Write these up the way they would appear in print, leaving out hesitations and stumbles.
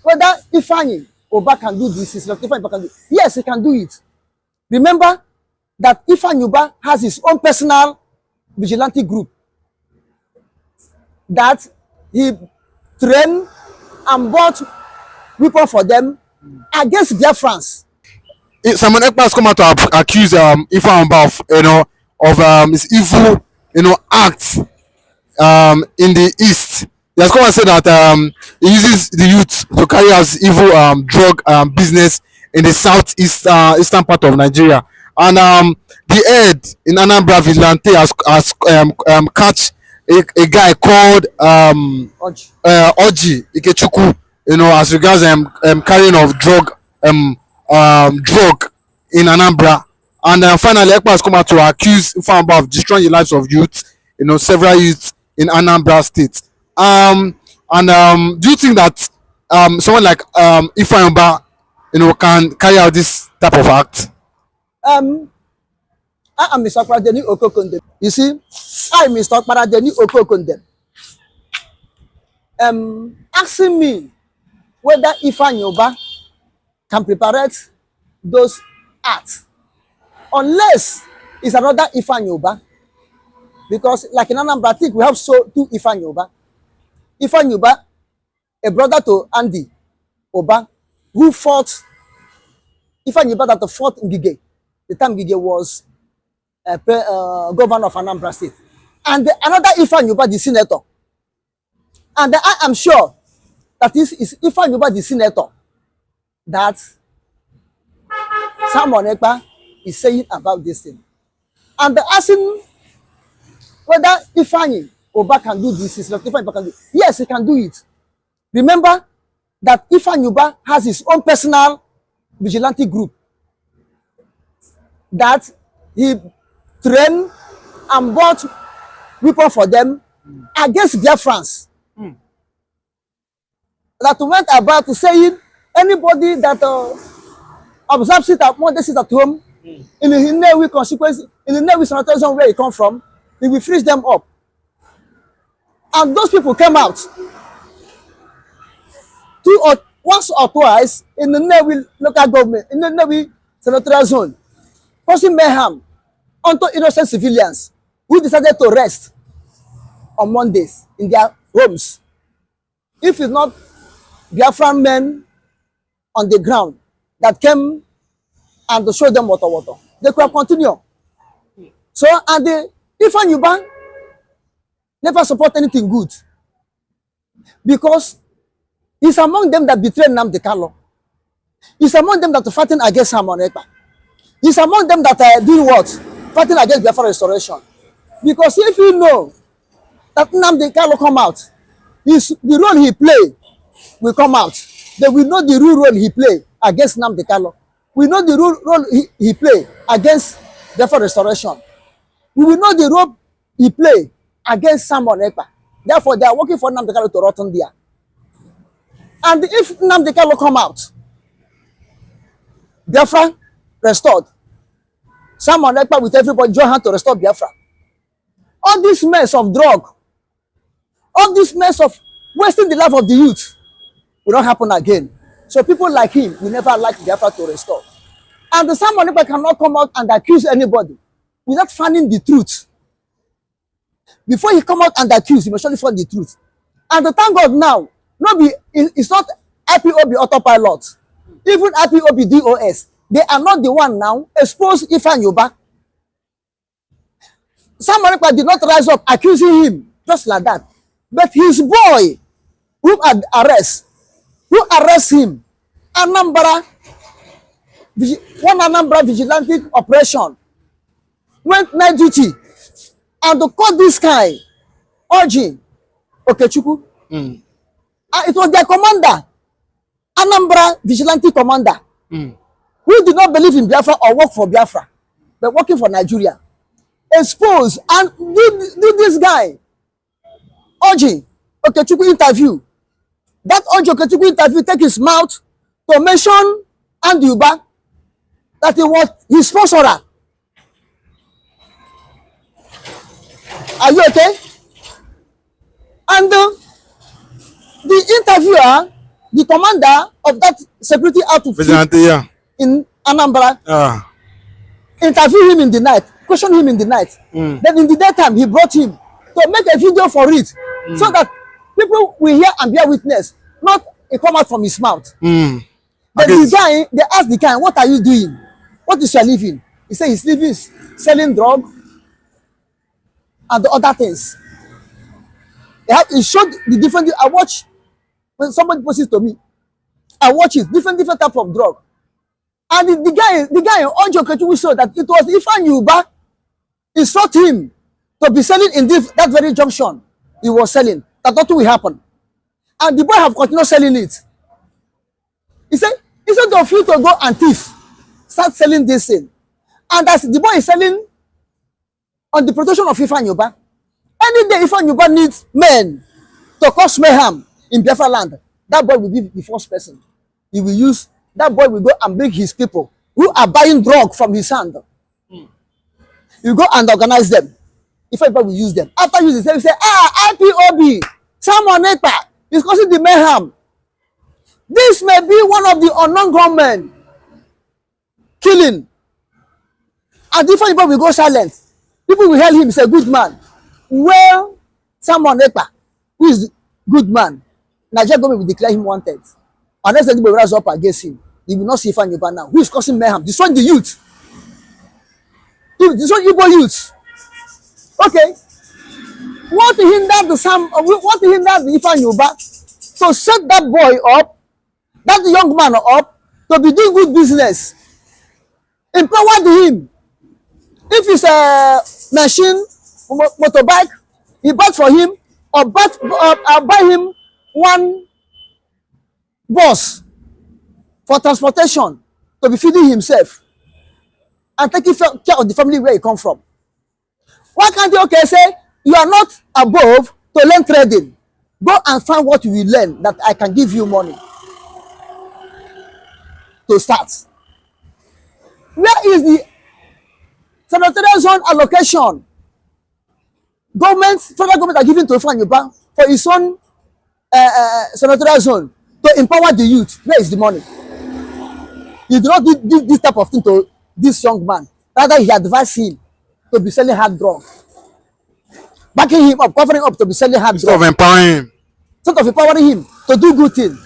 whether Ifeani Oba can do this, is not Ifeani Oba can do it. Yes, he can do it. Remember that Ifeani Oba has his own personal vigilante group that he trained and bought weapons for them against their France. Simon Ekpa has come out to accuse Ifeani Oba of his evil acts in the east. He has come and said that he uses the youth to carry out evil drug business in the southeast eastern part of Nigeria. And the head in Anambra Vigilante has catch a guy called Oji Ikechukwu, as regards carrying of drug in Anambra. And finally, Ekpa has come out to accuse Ifeani Oba of destroying the lives of youth, several youths in Anambra State. Do you think that someone like Ifeani Oba, can carry out this type of act? I am Mr. Paradeni Okokonde. You see, I am Mr. Paradeni Okokonde. Asking me whether Ifeani Oba can prepare those acts, unless it's another Ifeani Oba. Because like in Anambra, I think we have two Ifeani Oba. Ifeani Oba, a brother to Andy Oba, who fought, Ifeani Oba that fought in Gige. The time Gige was governor of Anambra State. And another Ifeani Oba, the senator. And I am sure that this is Ifeani Oba, the senator, that Simon Ekpa is saying about this thing. And they're asking whether Ifeani Oba can do this, is not Ifeani Oba can do it. Yes, he can do it. Remember that Ifeani Oba has his own personal vigilante group that he trained and bought weapons for them against their France. That went about to saying anybody that observes it at one day sit at home in the Nnewi consequence, in the Nnewi sanitary zone where he come from, he will freeze them up. And those people came out once or twice in the Nnewi local government, in the Nnewi sanitary zone, causing mayhem unto innocent civilians who decided to rest on Mondays in their homes. If it's not Biafran men on the ground that came and to show them water, they could continue. So, and Ifeani Oba never support anything good, because he's among them that betrayed nnamdikanu. He's among them that are fighting against Simon Ekpa. He's among them that are doing what? Fighting against Biafra restoration. Because if you know that nnamdikanu come out, the role he play will come out. They will know the real role he play against nnamdikanu. We know the role he play against Biafra restoration. We will know the role he play against Simon Ekpa. Therefore, they are working for nnamdikanu to rotten there. And if nnamdikanu come out, Biafra restored, Simon Ekpa with everybody join hand to restore Biafra. All this mess of drug, all this mess of wasting the life of the youth will not happen again. So people like him will never like Biafra to restore. And the Simon Ekpa cannot come out and accuse anybody without finding the truth. Before he come out and accuse, he must surely find the truth. And the thank God now, it's not IPOB autopilot, even IPOB DOS. They are not the one now exposed Ifeani Oba. Simon Ekpa did not rise up accusing him just like that. But his boy, who arrest him, one Anambra vigilante operation, went night duty and to caught this guy, Oji Ikechukwu. It was their commander, Anambra vigilante commander, who did not believe in Biafra or work for Biafra, but working for Nigeria. Expose and did this guy, Oji Ikechukwu interview. That Oji Ikechukwu interview take his mouth to mention Andy Uba, that he was his sponsorer. Are you okay? And the interviewer the commander of that security outfit Vigilante, yeah. in Anambra Ah. interviewed him in the night, questioned him in the night. Then in the daytime, he brought him to make a video for it, so that people will hear and bear witness, not it come out from his mouth. Then the guy, they asked the guy, what are you doing? What is your living? He said his living is selling drug and the other things. He showed the different. I watch when somebody posts it to me. I watch it, different type of drug. And the guy Ojo Kechu saw that it was Ifeani Uba instruct him to be selling in that very junction he was selling. That nothing will happen. And the boy have continued selling it. He said, instead of you to go and thief, start selling this thing. And as the boy is selling on the protection of Ifeani Uba, any day Ifeani Uba needs men to cause mayhem in Biafra land, that boy will be the first person. He will use, that boy will go and bring his people who are buying drug from his hand. He will go and organize them. Ifeani Uba will use them. After using them, he say, IPOB, someone Ekpa is causing the mayhem. This may be one of the unknown gunmen killing. And Ifeani Uba will go silent. People will hail him, say, good man. Well, someone Ekpa, who is good man, Nigeria government will declare him wanted. Unless anybody will rise up against him, he will not see Ifeani Uba now. Who is causing mayhem? Destroying the youth. Destroying Igbo youth. Okay. What hindered the Ifeani Uba to set that boy up, that young man up, to be doing good business? Empowered him. If it's a machine, motorbike, he bought for him, or buy him one bus for transportation to be feeding himself and taking care of the family where he come from. Why can't you say you are not above to learn trading? Go and find what you will learn that I can give you money to start. Where is the senatorial zone allocation? Federal government are giving to Ifeani Uba for his own senatorial zone to empower the youth. Where is the money? He did not do this type of thing to this young man. Rather, he advised him to be selling hard drug, backing him up, covering up to be selling hard drug. Instead of empowering him. Instead of empowering him to do good things.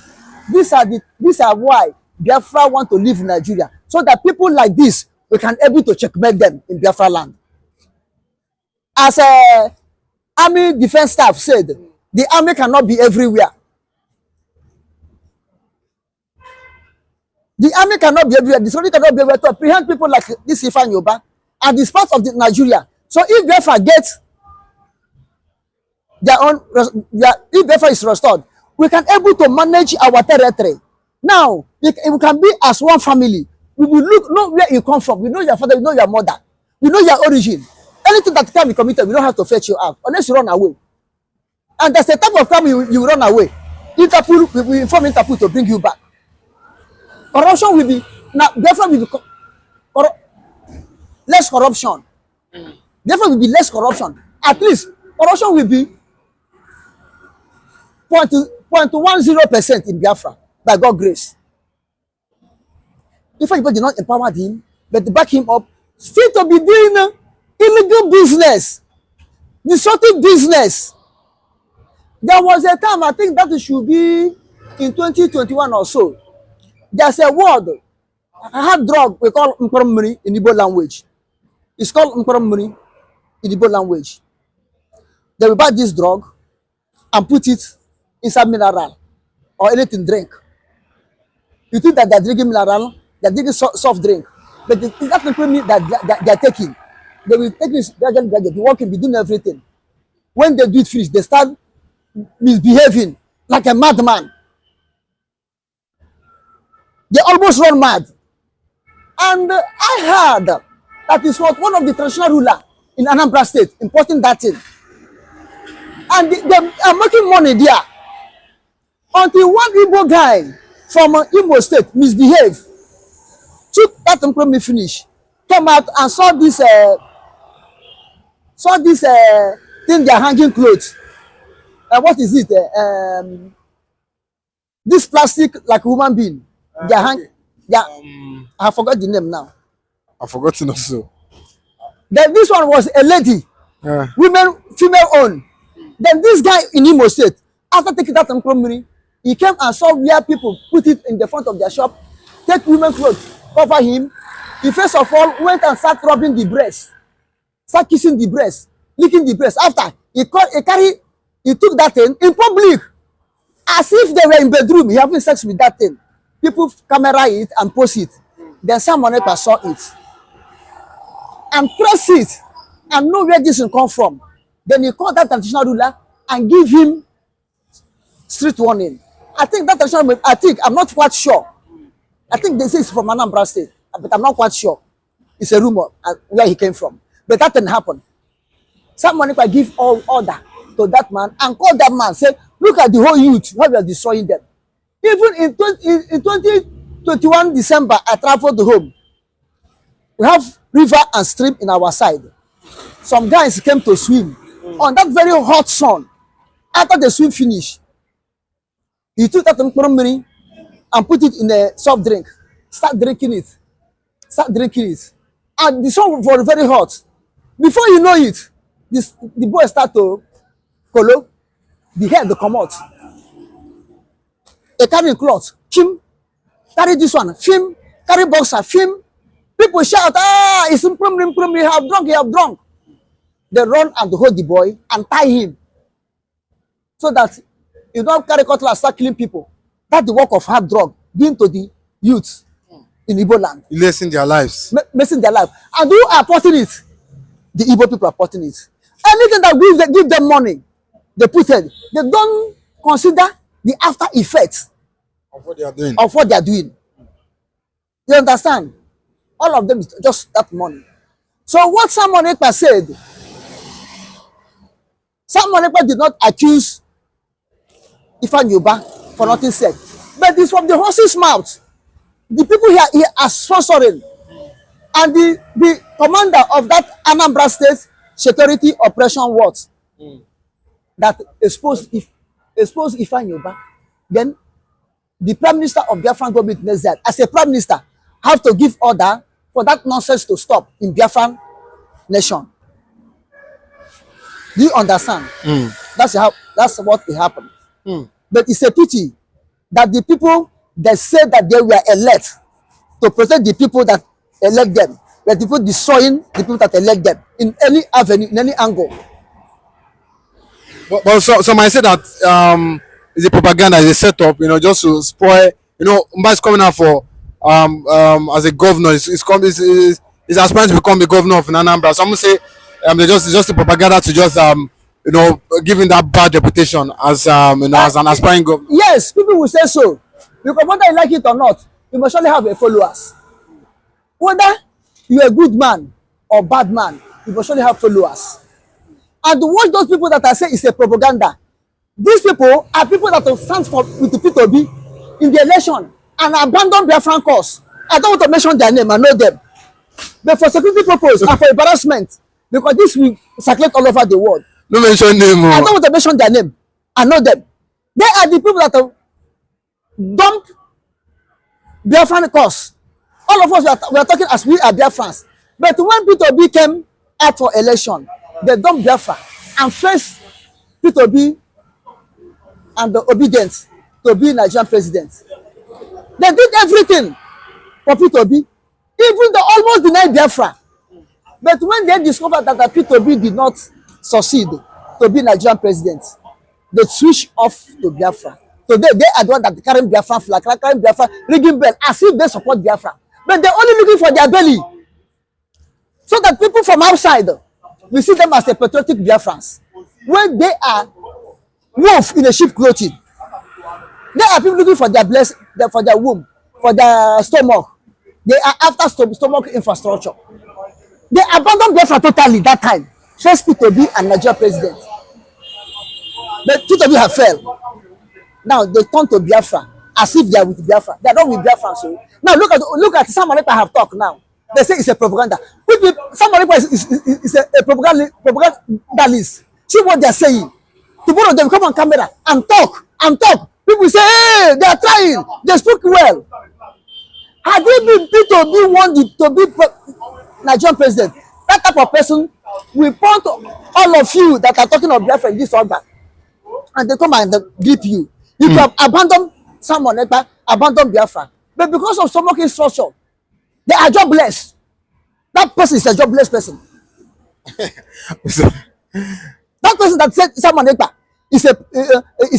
These are why Biafra want to live in Nigeria, so that people like this, we can able to checkmate them in Biafra land. As a army defense staff said, the army cannot be everywhere. The army cannot be everywhere. The soldier cannot be everywhere to apprehend people like this Ifeani Uba and this part of Nigeria. So if Biafra gets their own, if Biafra is restored, we can able to manage our territory. Now, we can be as one family. We will know where you come from. We know your father, we know your mother. We know your origin. Anything that can be committed, we don't have to fetch you out unless you run away. And that's the type of time you run away. Interpol, we inform Interpol to bring you back. Corruption will be, now Biafra will be less corruption. Biafra will be less corruption. At least corruption will be 0.10% in Biafra by God's grace. If anybody did not empower him, but to back him up, still to be doing illegal business, disruptive business. There was a time, I think that it should be in 2021 or so. There's a word, a hard drug we call mkporomiri in Igbo language. It's called mkporomiri in Igbo language. They will buy this drug and put it inside mineral or anything drink. You think that they're drinking mineral, they're drinking soft drink, but it's not mean that they're taking. They will take this gradually, be working, be doing everything. When they do it finish, they start misbehaving like a madman. They almost run mad. And I heard that is what one of the traditional ruler in Anambra State importing that thing. And they are making money there. Until one Igbo guy from Imo State misbehaved, took that me finish, came out and saw this thing they are hanging clothes. What is it? This plastic like human being. Their hand, Okay. their, I forgot the name now. I've forgotten also. Then this one was a lady, Yeah. women, female owned. Then this guy in Imo State, after taking that Nkrumiri, he came and saw where people put it in the front of their shop, take women clothes, cover him. He first of all went and started rubbing the breast, start kissing the breast, licking the breast. After he took that thing in public, as if they were in bedroom, he having sex with that thing. People camera it and post it. Then someone else saw it and press it and know where this will come from. Then he called that traditional ruler and give him street warning. I think that traditional, I'm not quite sure. I think they say it's from Anambra State, but I'm not quite sure. It's a rumor where he came from. But that didn't happen. Someone can give order to that man and call that man, say, look at the whole youth, how we are destroying them. Even in 2021 December, I traveled home. We have river and stream in our side. Some guys came to swim on that very hot sun. After the swim finish, he took that money and put it in a soft drink. Start drinking it. And the sun was very hot. Before you know it, the boy start to color, the hair to come out. They carry cloth, film, carry this one, film, carry boxer, film. People shout, it's improving, you have drunk. They run and hold the boy and tie him. So that you don't carry cutlass, start killing people. That's the work of hard drug given to the youth in Igbo land. Lessing their lives. Messing their life. And who are porting it? The Igbo people are porting it. Anything that give them money, they put it. They don't consider the after effects Of what they are doing. of what they are doing. You understand? All of them is just that money. So what Simon Ekpa said, Simon Ekpa did not accuse Ifeani for nothing said. But it's from the horse's mouth. The people here are sponsoring. And the commander of that Anambra State Security Operation what? That exposed Ifeani, then the Prime Minister of Biafran government next that, as a Prime Minister, have to give order for that nonsense to stop in Biafran nation. Do you understand? That's what happened. But it's a pity that the people that say that they were elect to protect the people that elect them, the people destroying the people that elect them in any avenue, in any angle. But so might say that it's a propaganda, it's a setup, just to spoil. Mba is coming out for as a governor. He's aspiring to become the governor of Anambra. Some will say it's just a propaganda to just giving that bad reputation as as an aspiring governor. Yes, people will say so. Because whether you like it or not, you must surely have a followers. Whether you're a good man or bad man, you must surely have followers. And to watch those people that I say is a propaganda, these people are people that will stand with the P2B in the election and abandon their frank cause. I don't want to mention their name, I know them. But for security purpose and for embarrassment, because this will circulate all over the world. No mention name. I don't want to mention their name. I know them. They are the people that have dumped Biafran cause. All of us we are talking as we are Biafrans. But when P2B came out for election, they dumped Biafra and faced P2B and the obedient to be Nigerian president. They did everything for P2B, even they almost denied Biafra. But when they discovered that the P2B did not succeed to be Nigerian president, they switched off to Biafra. Today they are the one that carrying Biafra flag, carrying Biafra, ringing bell, as if they support Biafra. But they're only looking for their belly. So that people from outside, we see them as a patriotic Biafrans. When they are wolf in a sheep clothing, they are people looking for their for their womb, for their stomach. They are after stomach infrastructure. They abandoned Biafra totally that time. First P2B and Nigeria president. But P2B have failed. Now they turn to Biafra as if they are with Biafra. They are not with Biafra. So now look at someone I have talked now. They say it's a propaganda. Someone is a propagandalist. See what they are saying. Tomorrow they will come on camera and talk People say, hey, they are trying. They speak well. Had it been Peter Obi wanted to be Nigerian president, that type of person will point all of you that are talking of Biafra in this order, and they come and beat you. You can abandon someone, abandon Biafra. But because of some working structure, they are jobless. That person is a jobless person. That person that said someone is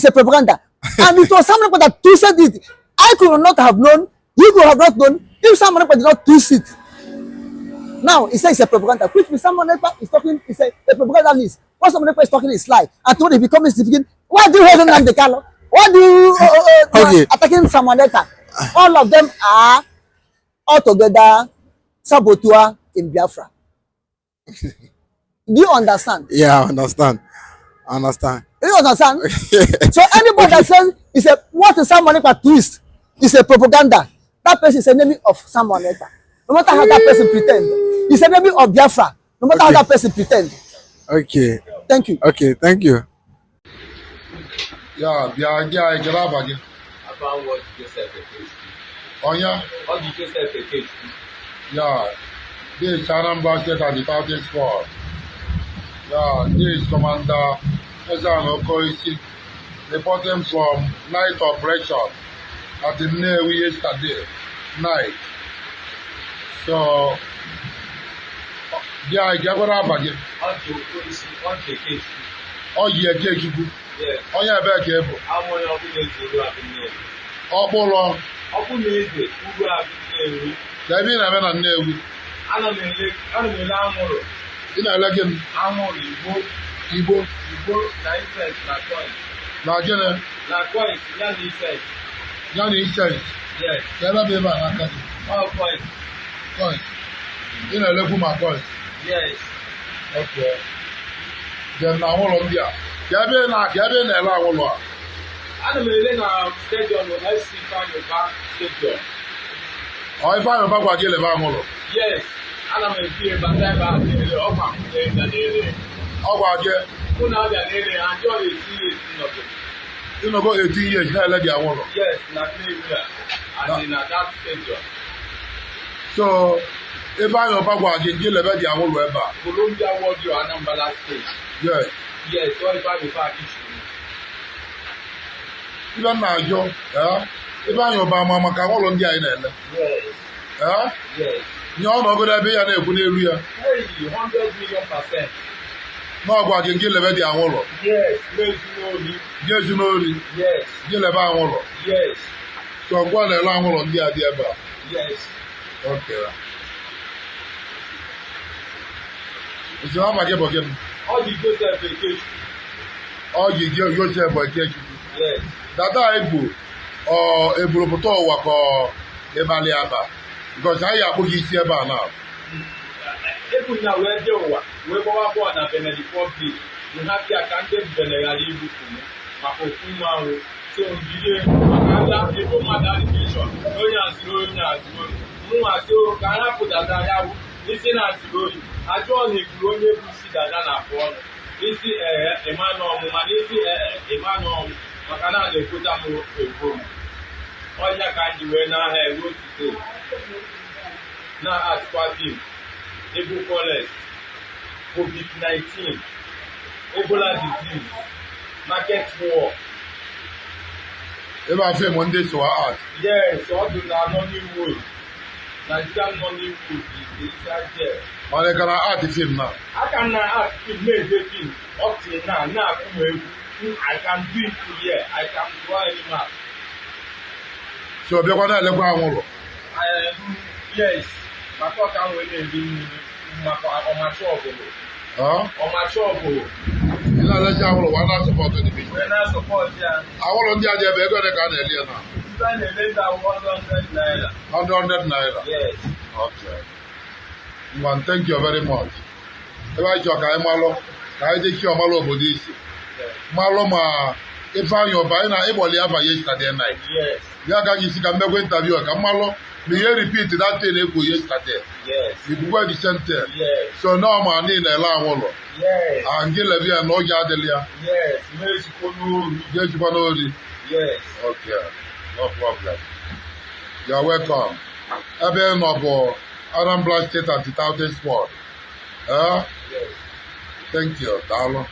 a propaganda. And it was someone that twisted it. I could not have known, you could have not known, if someone did not twist it. Now, he says it's a propaganda, which means someone is talking, is a propagandist. What someone is talking is lie. And when he becomes speaking, why do you hold nnamdikanu? Why do you attacking someone else? All of them are altogether saboteur in Biafra. Do you understand? Yeah, I understand. I understand. Do you understand? So anybody that says what is someone else twist is a propaganda. That person is an enemy of someone else. No matter how that person pretend, he's an enemy of Biafra. No matter how that person pretend. Okay. Thank you. Okay, thank you. Yeah, I get up again. About what Joseph Ekpa. Oh yeah, What did Joseph Ekpa? yeah. This is Anambra State and the 30th Squad. Yeah, this is Commander Ezan Okoisi reporting from night operation at the Navy yesterday night. So, yeah, I get up again. What the case? Oh yeah, Kekibu. Yes. Oh yeah, back here. How many of you have been there? Oh, Bolo. How many is it? Who have been there? There been a man on Navy. I'm a lamb. In a legend, I'm on Igbo. Igbo. Igbo, 9 cents, not coin. Now, Jenna, Not coin, 9 cents. Yanni says, Yes. there are people like All coins. coins. In a level, my coins. Yes. Okay. Then now, all of you. Gabin, a lot. I'm in a stadium with SC Fan Stadium. Or if I'm a Baba Gil, Yes. I'm a here, but I'm a how about you? who now they're nearly enjoy the 2 years of it. You know, go 18 years, now let you want. Yes, not maybe and in that stadium. So, if I'm a Baba Gil, let you want ever. Columbia World, you are number last stage. Yes. Yes, so if I be back issue. Even now, Joe, if I'm a Bama, can all on the island. Yes. Yes. You all know that be an area. Hey, 100 million%. No, go again, Gil, let you want. Yes, yes, you know. Yes, you know. Yes, Gil, let you want. yes, So, I'm going to allow on the idea. yes. Okay. It's not my game again. All the Joseph Ekpa. All you get yourself by catch. Yes. Dada Igbo or Ebropoto Wako Ebaliaba. Because I have put it here now. Even now, we're there. We're born at Benedict Republic. You have the accountant Benedict Republic. Makokuma. So, you have people mad education. So, can I put that? Listen as you go. I don't need to only see that I phone. This is a man or woman. This is a man or Makana de put them in home. All that kind of way now I wrote to say. Now as party, Ebola college, COVID-19, Ebola disease, market war. If I say Monday to our art. Yes, all the Nollywood. Nigerian Nollywood is inside there. Or they can art the film now. I can ask to make the film up till now. Now I can do it here. I can draw any map. So, if you want to let go, Yes, my talk can wait on my shop. On my shop. You know, let's have one support to the people. When I support you, I want on the idea of going to earlier now. spend a later 100 naira. 100 naira. Yes. Okay. Man, thank you very much. If I talk, I'm malo. I take you malo bodisi. Malo ma. If I'm your buyer, I will have a yesterday night. Yes. Ya ga you can make interview. Come malo. Me here repeat that thing yesterday. Yes. You go the same thing. Yes. So now I'm in a long one. Yes. And get a via no yadelia. Yes. Mexico no. Get you one. Yes. Okay, no problem. You are welcome. Ebe nọ bụ Anambra State Anti-Terrorist Squad. Yes. Thank you. Daalụ.